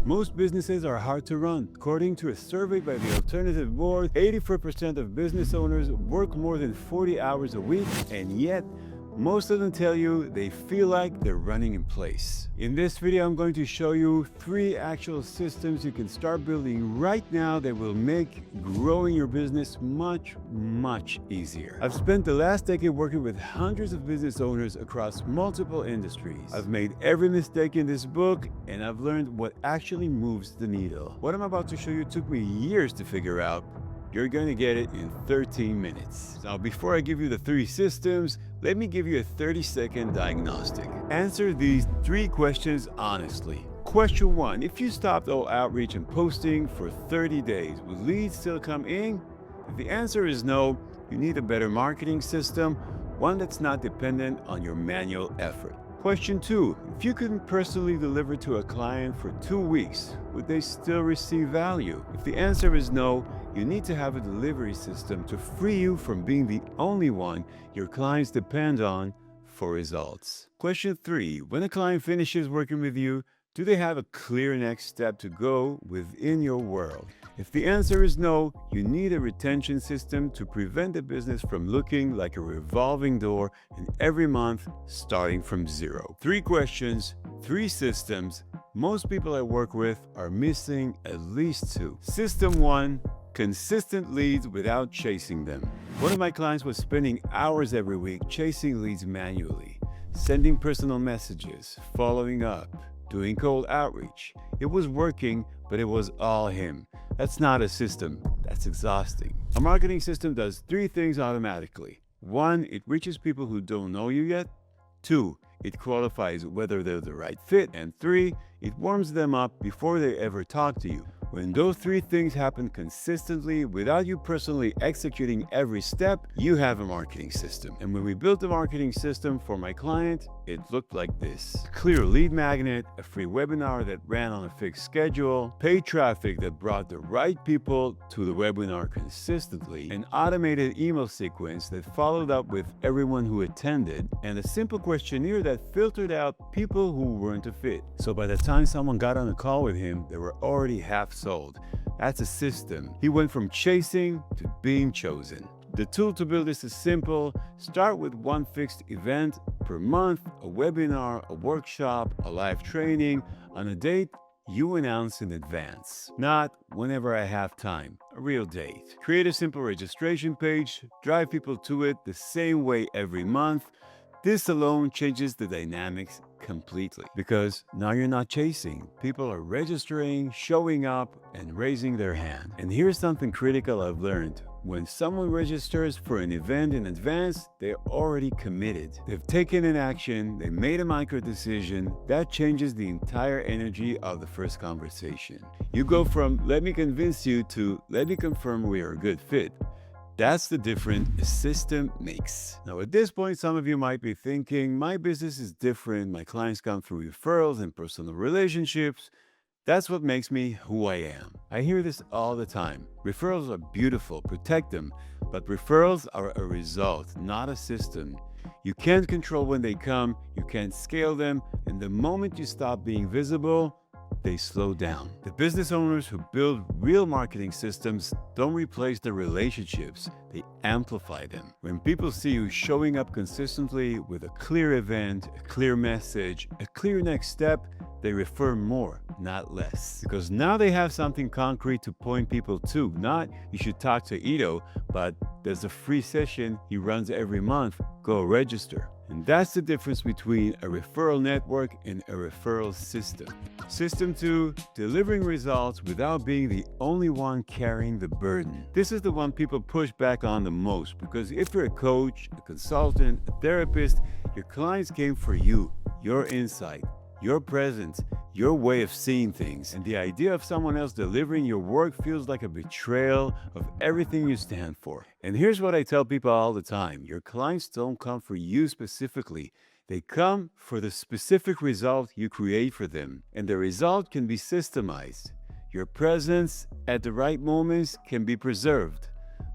Most businesses are hard to run. According to a survey by the Alternative Board, 84% of business owners work more than 40 hours a week, and yet most of them tell you they feel like they're running in place. In this video, I'm going to show you 3 actual systems you can start building right now that will make growing your business much easier. I've spent the last decade working with hundreds of business owners across multiple industries. I've made every mistake in this book, and I've learned what actually moves the needle. What I'm about to show you took me years to figure out. You're going to get it in 13 minutes. Now, before I give you the 3 systems, let me give you a 30-second diagnostic. Answer these 3 questions honestly. Question 1, if you stopped all outreach and posting for 30 days, will leads still come in? If the answer is no, you need a better marketing system, one that's not dependent on your manual effort. Question 2, if you couldn't personally deliver to a client for 2 weeks, would they still receive value? If the answer is no, you need to have a delivery system to free you from being the only one your clients depend on for results. Question 3, when a client finishes working with you, do they have a clear next step to go within your world? If the answer is no, you need a retention system to prevent the business from looking like a revolving door and every month starting from 0. 3 questions, 3 systems. Most people I work with are missing at least 2. System 1, consistent leads without chasing them. One of my clients was spending hours every week chasing leads manually, sending personal messages, following up, doing cold outreach. It was working, but it was all him. That's not a system. That's exhausting. A marketing system does 3 things automatically. 1, it reaches people who don't know you yet. 2, it qualifies whether they're the right fit. And 3, it warms them up before they ever talk to you. When those 3 things happen consistently without you personally executing every step, you have a marketing system. And when we built the marketing system for my client, it looked like this. A clear lead magnet, a free webinar that ran on a fixed schedule, paid traffic that brought the right people to the webinar consistently, an automated email sequence that followed up with everyone who attended, and a simple questionnaire that filtered out people who weren't a fit. So by the time someone got on a call with him, they were already half sold. That's a system. He went from chasing to being chosen. The tool to build this is simple. Start with 1 fixed event per month, a webinar, a workshop, a live training on a date you announce in advance. Not whenever I have time, a real date. Create a simple registration page, drive people to it the same way every month. This alone changes the dynamics completely, because now you're not chasing. People are registering, showing up, and raising their hand. And here's something critical I've learned. When someone registers for an event in advance, they're already committed. They've taken an action, they made a micro decision. That changes the entire energy of the first conversation. You go from "let me convince you" to "let me confirm we are a good fit." That's the difference a system makes. Now, at this point, some of you might be thinking, my business is different. My clients come through referrals and personal relationships. That's what makes me who I am. I hear this all the time. Referrals are beautiful, protect them. But referrals are a result, not a system. You can't control when they come, you can't scale them, and the moment you stop being visible, they slow down. The business owners who build real marketing systems don't replace the relationships, they amplify them. When people see you showing up consistently with a clear event, a clear message, a clear next step, they refer more, not less. Because now they have something concrete to point people to. Not, "you should talk to Ito," but "there's a free session he runs every month, go register." And that's the difference between a referral network and a referral system. System 2, delivering results without being the only one carrying the burden. This is the one people push back on the most, because if you're a coach, a consultant, a therapist, your clients came for you, your insight, your presence, your way of seeing things. And the idea of someone else delivering your work feels like a betrayal of everything you stand for. And here's what I tell people all the time. Your clients don't come for you specifically. They come for the specific result you create for them. And the result can be systemized. Your presence at the right moments can be preserved,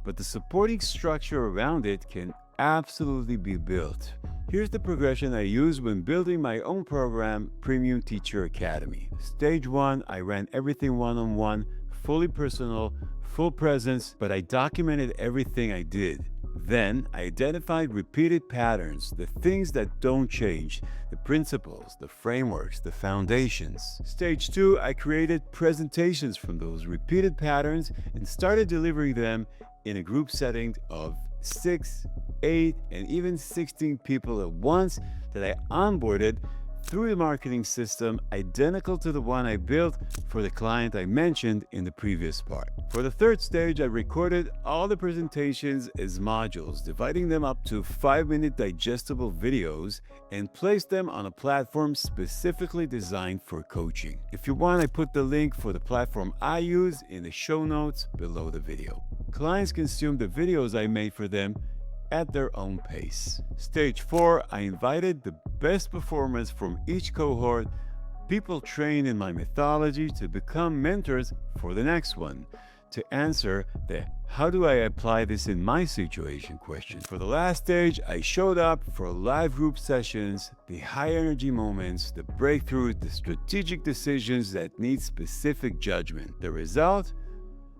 but the supporting structure around it can absolutely be built. Here's the progression I used when building my own program, Premium Teacher Academy. Stage 1, I ran everything one-on-one, fully personal, full presence, but I documented everything I did. Then I identified repeated patterns, the things that don't change, the principles, the frameworks, the foundations. Stage 2, I created presentations from those repeated patterns and started delivering them in a group setting of 6, 8, and even 16 people at once that I onboarded through the marketing system identical to the one I built for the client I mentioned in the previous part. For the third stage, I recorded all the presentations as modules, dividing them up to 5-minute digestible videos and placed them on a platform specifically designed for coaching. If you want, I put the link for the platform I use in the show notes below the video. Clients consume the videos I made for them at their own pace. Stage 4, I invited the best performers from each cohort, people trained in my methodology, to become mentors for the next one, to answer the "how do I apply this in my situation" question. For the last stage, I showed up for live group sessions, the high energy moments, the breakthroughs, the strategic decisions that need specific judgment. The result?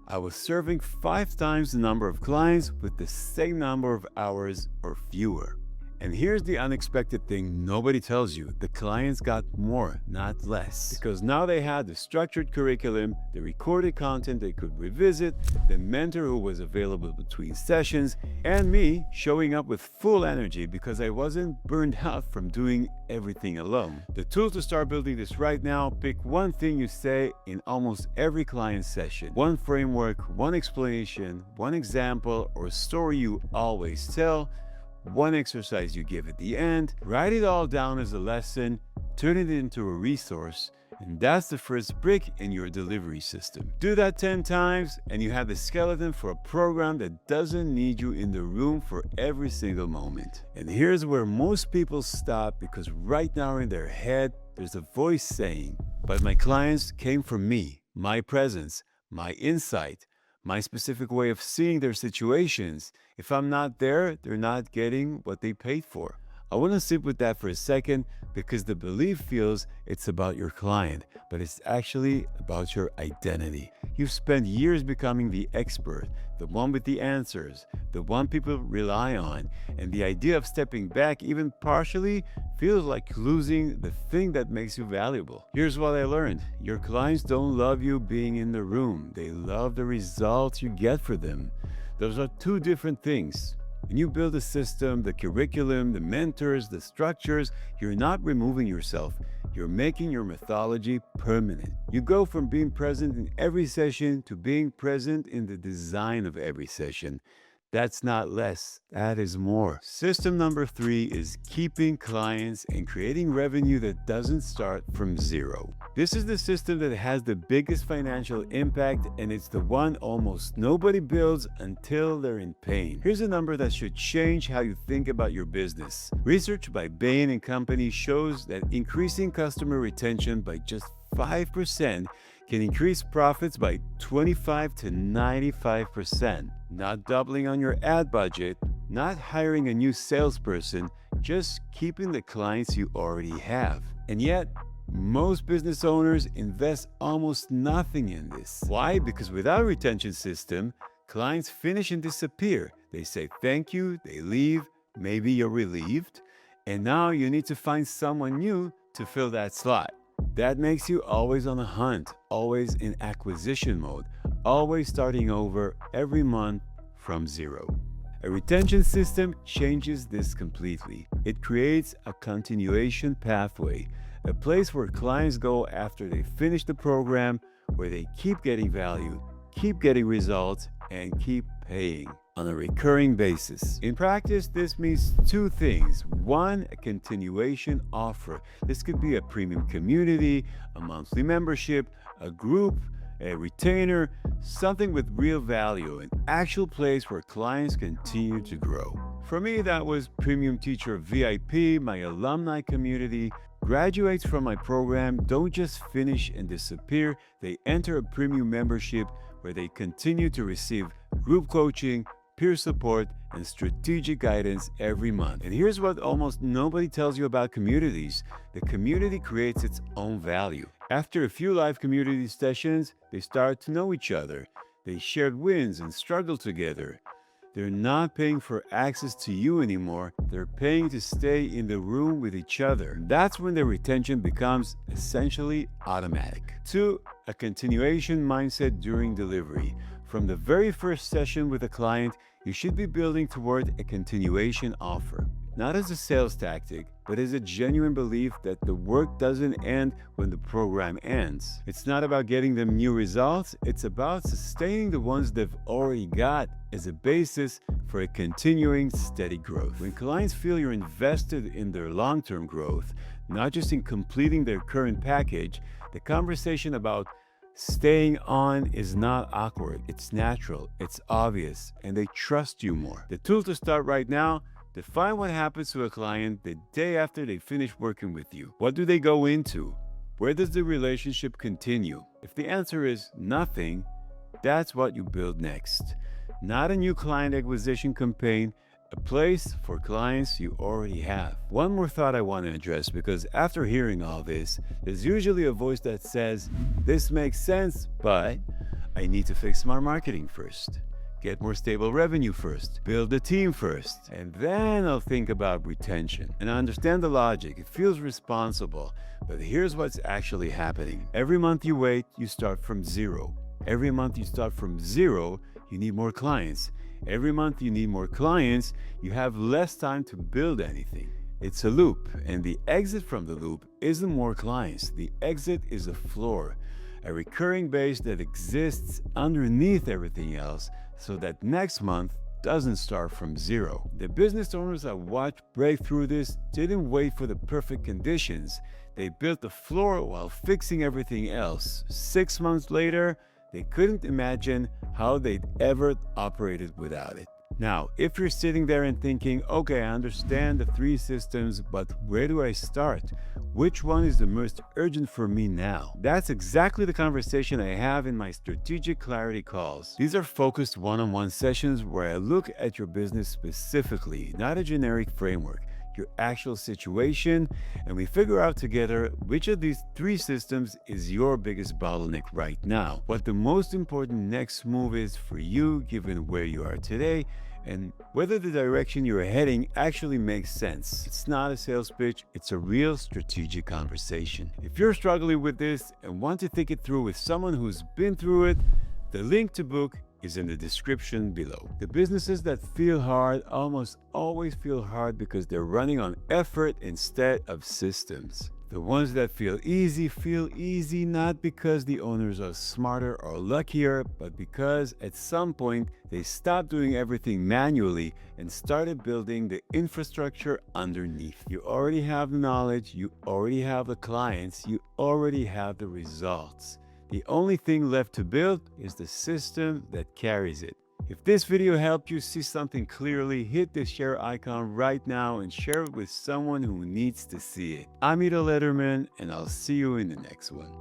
I was serving 5 times the number of clients with the same number of hours or fewer. And here's the unexpected thing nobody tells you. The clients got more, not less. Because now they had the structured curriculum, the recorded content they could revisit, the mentor who was available between sessions, and me showing up with full energy because I wasn't burned out from doing everything alone. The tool to start building this right now: pick one thing you say in almost every client session. One framework, one explanation, one example or story you always tell, one exercise you give at the end. Write it all down as a lesson, turn it into a resource, and that's the first brick in your delivery system. Do that 10 times and you have the skeleton for a program that doesn't need you in the room for every single moment. And here's where most people stop, because right now in their head there's a voice saying, "But my clients came from me, my presence, my insight, my specific way of seeing their situations. If I'm not there, they're not getting what they paid for." I want to sit with that for a second, because the belief feels it's about your client, but it's actually about your identity. You've spent years becoming the expert, the one with the answers, the one people rely on, and the idea of stepping back, even partially, feels like losing the thing that makes you valuable. Here's what I learned: your clients don't love you being in the room, they love the results you get for them. Those are two different things. When you build a system, the curriculum, the mentors, the structures, you're not removing yourself. You're making your methodology permanent. You go from being present in every session to being present in the design of every session. That's not less, that is more. System number 3 is keeping clients and creating revenue that doesn't start from zero. This is the system that has the biggest financial impact, and it's the one almost nobody builds until they're in pain. Here's a number that should change how you think about your business. Research by Bain & Company shows that increasing customer retention by just 5% can increase profits by 25 to 95%. Not doubling on your ad budget, not hiring a new salesperson, just keeping the clients you already have. And yet, most business owners invest almost nothing in this. Why? Because without a retention system, clients finish and disappear. They say thank you, they leave, maybe you're relieved, and now you need to find someone new to fill that slot. That makes you always on a hunt, always in acquisition mode, always starting over every month from zero. A retention system changes this completely. It creates a continuation pathway, a place where clients go after they finish the program, where they keep getting value, keep getting results, and keep paying on a recurring basis. In practice, this means 2 things. 1, a continuation offer. This could be a premium community, a monthly membership, a group, a retainer, something with real value, an actual place where clients continue to grow. For me, that was Premium Teacher VIP, my alumni community. Graduates from my program don't just finish and disappear, they enter a premium membership where they continue to receive group coaching, peer support, and strategic guidance every month. And here's what almost nobody tells you about communities. The community creates its own value. After a few live community sessions, they start to know each other. They shared wins and struggle together. They're not paying for access to you anymore. They're paying to stay in the room with each other. That's when the retention becomes essentially automatic. 2. A continuation mindset during delivery. From the very first session with a client, you should be building toward a continuation offer. Not as a sales tactic, but as a genuine belief that the work doesn't end when the program ends. It's not about getting them new results, it's about sustaining the ones they've already got as a basis for a continuing steady growth. When clients feel you're invested in their long-term growth, not just in completing their current package, the conversation about staying on is not awkward, it's natural, it's obvious, and they trust you more. The tool to start right now: define what happens to a client the day after they finish working with you. What do they go into? Where does the relationship continue? If the answer is nothing, that's what you build next. Not a new client acquisition campaign, a place for clients you already have. One more thought I want to address, because after hearing all this, there's usually a voice that says, this makes sense, but I need to fix my marketing first. Get more stable revenue first, build a team first, and then I'll think about retention. And I understand the logic, it feels responsible, but here's what's actually happening. Every month you wait, you start from zero. Every month you start from zero, you need more clients. Every month you need more clients, you have less time to build anything. It's a loop, and the exit from the loop isn't more clients. The exit is a floor, a recurring base that exists underneath everything else, so that next month doesn't start from zero. The business owners I watched break through this didn't wait for the perfect conditions. They built the floor while fixing everything else. 6 months later, they couldn't imagine how they'd ever operated without it. Now, if you're sitting there and thinking, okay, I understand the 3 systems, but where do I start? Which one is the most urgent for me now? That's exactly the conversation I have in my strategic clarity calls. These are focused one-on-one sessions where I look at your business specifically, not a generic framework, your actual situation, and we figure out together which of these 3 systems is your biggest bottleneck right now, what the most important next move is for you given where you are today, and whether the direction you're heading actually makes sense. It's not a sales pitch, it's a real strategic conversation. If you're struggling with this and want to think it through with someone who's been through it, the link to book is in the description below. The businesses that feel hard almost always feel hard because they're running on effort instead of systems. The ones that feel easy not because the owners are smarter or luckier, but because at some point they stopped doing everything manually and started building the infrastructure underneath. You already have the knowledge, you already have the clients, you already have the results. The only thing left to build is the system that carries it. If this video helped you see something clearly, hit the share icon right now and share it with someone who needs to see it. I'm Ido Letterman, and I'll see you in the next one.